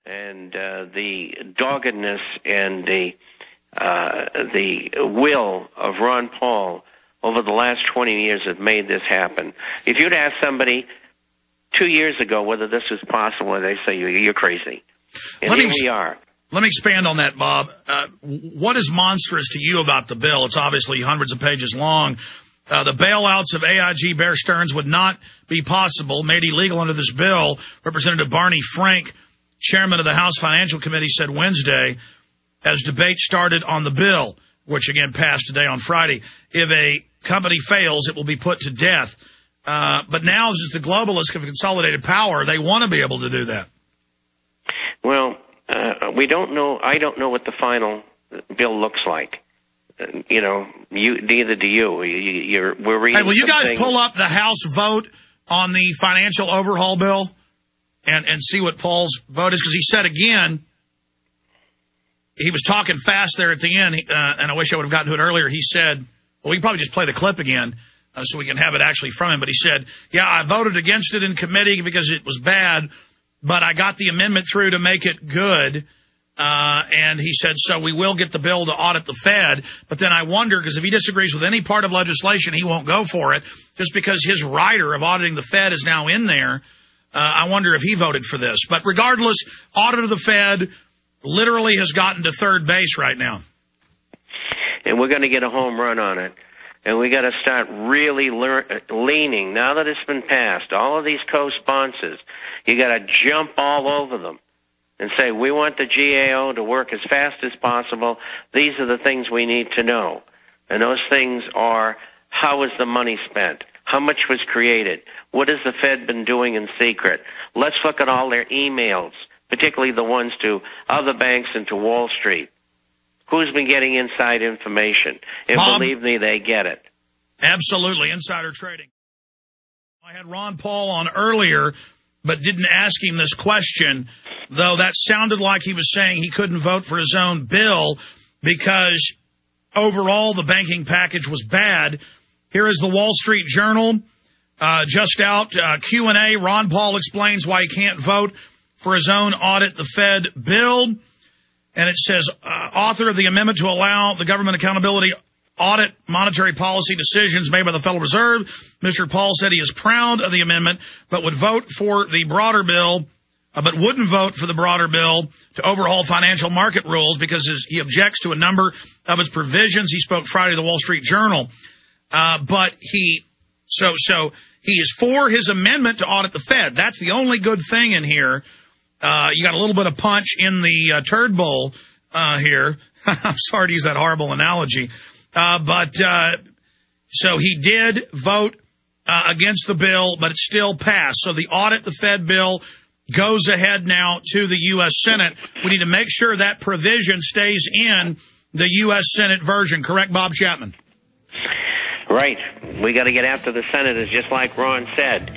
and the doggedness and the will of Ron Paul over the last 20 years have made this happen. If you'd asked somebody 2 years ago whether this was possible, they say you're crazy. And here we are. Let me expand on that, Bob. What is monstrous to you about the bill? It's obviously hundreds of pages long. The bailouts of AIG Bear Stearns would not be possible, made illegal under this bill. Representative Barney Frank, chairman of the House Financial Committee, said Wednesday as debate started on the bill, which again passed today on Friday. If a company fails, it will be put to death. But now, as the globalists have consolidated power, they want to be able to do that. Well, we don't know. I don't know what the final bill looks like. Neither do you. We're reading. Hey, will you guys pull up the House vote on the financial overhaul bill and see what Paul's vote is? Because he said again, he was talking fast there at the end, and I wish I would have gotten to it earlier. He said, well, we can probably just play the clip again so we can have it actually from him. But he said, yeah, I voted against it in committee because it was bad, but I got the amendment through to make it good. And he said, so we will get the bill to audit the Fed. But then I wonder, because if he disagrees with any part of legislation, he won't go for it. Just because his rider of auditing the Fed is now in there, I wonder if he voted for this. But regardless, audit of the Fed literally has gotten to third base right now. And we're going to get a home run on it. And we got to start really leaning. Now that it's been passed, all of these co-sponsors, you got to jump all over them and say, we want the GAO to work as fast as possible. These are the things we need to know. And those things are, how was the money spent? How much was created? What has the Fed been doing in secret? Let's look at all their emails, particularly the ones to other banks and to Wall Street. Who's been getting inside information? And Bob, believe me, they get it. Absolutely, insider trading. I had Ron Paul on earlier, but didn't ask him this question, though that sounded like he was saying he couldn't vote for his own bill because overall the banking package was bad. Here is the Wall Street Journal, just out, Q&A. Ron Paul explains why he can't vote for his own audit the Fed bill. And it says, author of the amendment to allow the government accountability audit monetary policy decisions made by the Federal Reserve. Mr. Paul said he is proud of the amendment, but would vote for the broader bill, but wouldn't vote for the broader bill to overhaul financial market rules because he objects to a number of its provisions. He spoke Friday to the Wall Street Journal. But so he is for his amendment to audit the Fed. That's the only good thing in here. You got a little bit of punch in the turd bowl here. I'm sorry to use that horrible analogy. So he did vote against the bill, but it still passed. So the audit the Fed bill goes ahead now to the U.S. Senate. We need to make sure that provision stays in the U.S. Senate version. Correct, Bob Chapman? Right. We got to get after the senators, just like Ron said,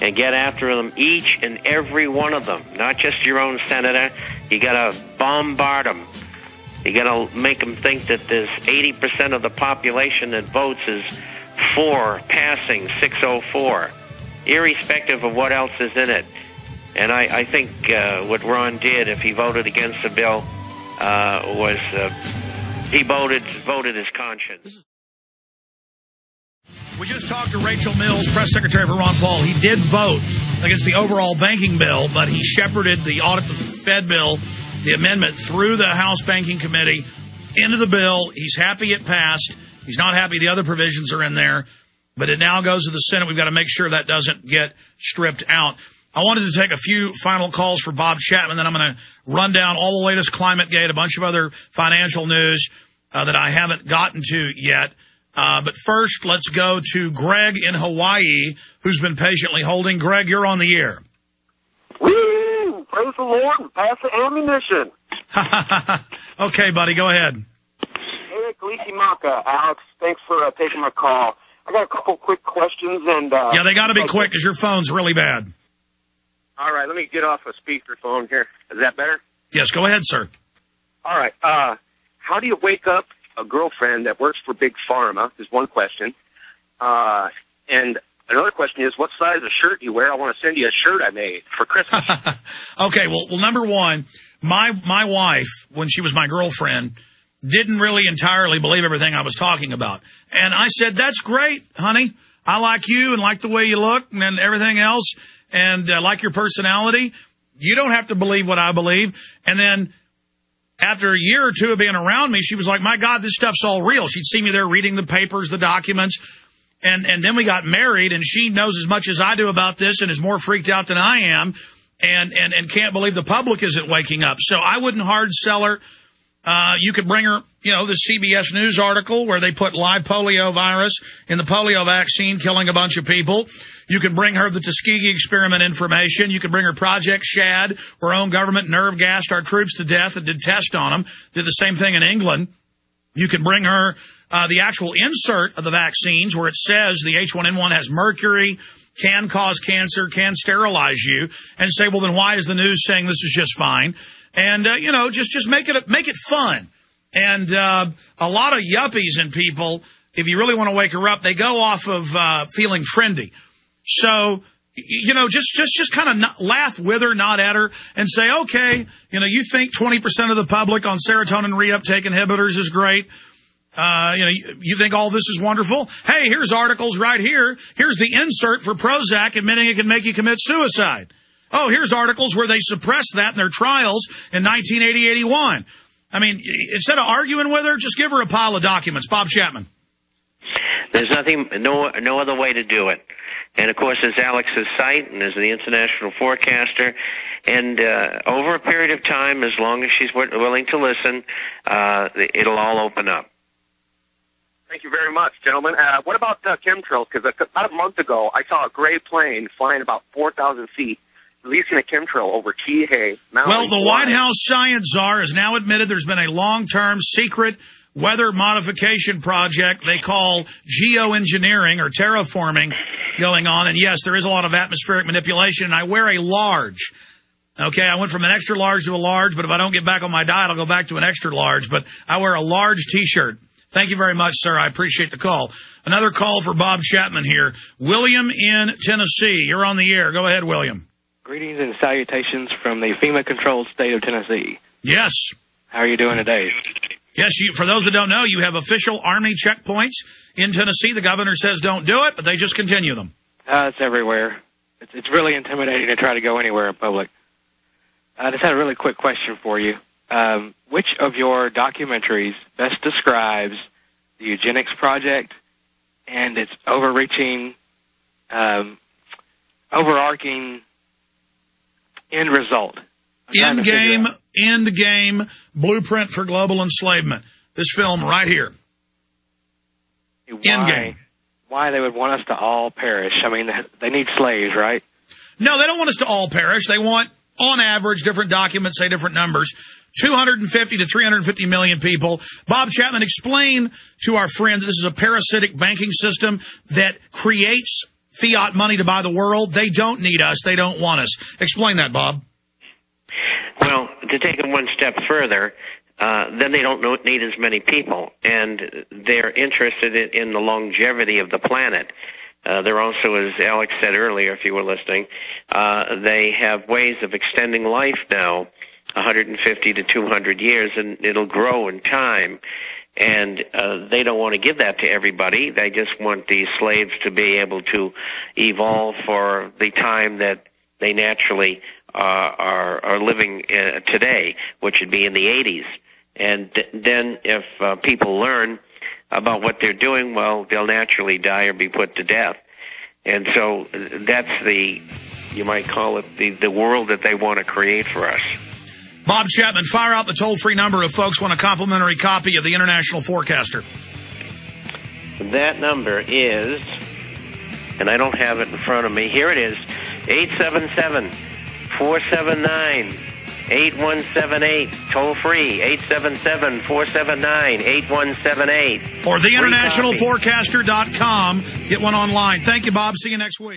and get after them, each and every one of them, not just your own senator. You got to bombard them. You got to make them think that there's 80% of the population that votes is for passing 604, irrespective of what else is in it. And I think what Ron did, if he voted against the bill, was he voted his conscience. We just talked to Rachel Mills, press secretary for Ron Paul. He did vote against the overall banking bill, but he shepherded the audit the Fed bill, the amendment, through the House Banking Committee into the bill. He's happy it passed. He's not happy the other provisions are in there, but it now goes to the Senate. We've got to make sure that doesn't get stripped out. I wanted to take a few final calls for Bob Chapman, then I'm going to run down all the latest ClimateGate, a bunch of other financial news that I haven't gotten to yet. But first, let's go to Greg in Hawaii, who's been patiently holding. Greg, you're on the air. Woo! Praise the Lord and pass the ammunition. Okay, buddy, go ahead. Hey, Kalikimaka, Alex, thanks for taking my call. I got a couple quick questions. And yeah, they got to be quick because your phone's really bad. All right, let me get off a speakerphone here. Is that better? Yes, go ahead, sir. All right. How do you wake up a girlfriend that works for Big Pharma is one question. And another question is, what size of shirt do you wear? I want to send you a shirt I made for Christmas. Okay, well, number one, my wife, when she was my girlfriend, didn't really entirely believe everything I was talking about. And I said, that's great, honey. I like you and like the way you look and everything else, and like your personality. You don't have to believe what I believe. And then after a year or two of being around me, she was like, my God, this stuff's all real. She'd see me there reading the papers, the documents. And then we got married, and she knows as much as I do about this and is more freaked out than I am, and can't believe the public isn't waking up. So I wouldn't hard sell her. You could bring her, the CBS News article where they put live polio virus in the polio vaccine, killing a bunch of people. You can bring her the Tuskegee experiment information. You can bring her Project Shad, where our own government nerve gassed our troops to death and did tests on them. Did the same thing in England. You can bring her the actual insert of the vaccines where it says the H1N1 has mercury, can cause cancer, can sterilize you, and say, well, then why is the news saying this is just fine? And, just make it fun. And a lot of yuppies and people, if you really want to wake her up, they go off of feeling trendy. So, just kind of laugh with her, not at her, and say, okay, you think 20% of the public on serotonin reuptake inhibitors is great. You think all this is wonderful? Hey, here's articles right here. Here's the insert for Prozac admitting it can make you commit suicide. Oh, here's articles where they suppressed that in their trials in 1980-81. I mean, instead of arguing with her, just give her a pile of documents. Bob Chapman. There's no other way to do it. And, of course, there's Alex's site, and there's the International Forecaster. And over a period of time, as long as she's willing to listen, it'll all open up. Thank you very much, gentlemen. What about chemtrails? Because about a month ago, I saw a gray plane flying about 4,000 feet, releasing a chemtrail over Kihei Mountain. Well, the White House science czar has now admitted there's been a long-term secret weather modification project they call geoengineering or terraforming going on. And, yes, there is a lot of atmospheric manipulation, and I wear a large. Okay, I went from an extra large to a large, but if I don't get back on my diet, I'll go back to an extra large. But I wear a large T-shirt. Thank you very much, sir. I appreciate the call. Another call for Bob Chapman here. William in Tennessee. You're on the air. Go ahead, William. Greetings and salutations from the FEMA-controlled state of Tennessee. Yes. How are you doing today? Yes, for those that don't know, you have official Army checkpoints in Tennessee. The governor says don't do it, but they just continue them. It's everywhere. It's really intimidating to try to go anywhere in public. I just had a really quick question for you. Which of your documentaries best describes the eugenics project and its overreaching, overarching end result? End game blueprint for global enslavement. This film right here. End game. Why they would want us to all perish? I mean, they need slaves, right? No, they don't want us to all perish. They want, on average, different documents say different numbers, 250 to 350 million people. Bob Chapman, explain to our friend that this is a parasitic banking system that creates fiat money to buy the world. They don't need us. They don't want us. Explain that, Bob. Well, to take it one step further, then they don't need as many people, and they're interested in the longevity of the planet. They're also, as Alex said earlier, if you were listening, they have ways of extending life now, 150 to 200 years, and it'll grow in time. And they don't want to give that to everybody. They just want these slaves to be able to evolve for the time that they naturally are living today, which would be in the 80s. And then if people learn about what they're doing, well, they'll naturally die or be put to death. And so that's you might call it the world that they want to create for us. Bob Chapman, fire out the toll-free number if folks want a complimentary copy of the International Forecaster. That number is, and I don't have it in front of me, here it is, 877-479-8178, toll-free, 877-479-8178. Or theinternationalforecaster.com. Get one online. Thank you, Bob. See you next week.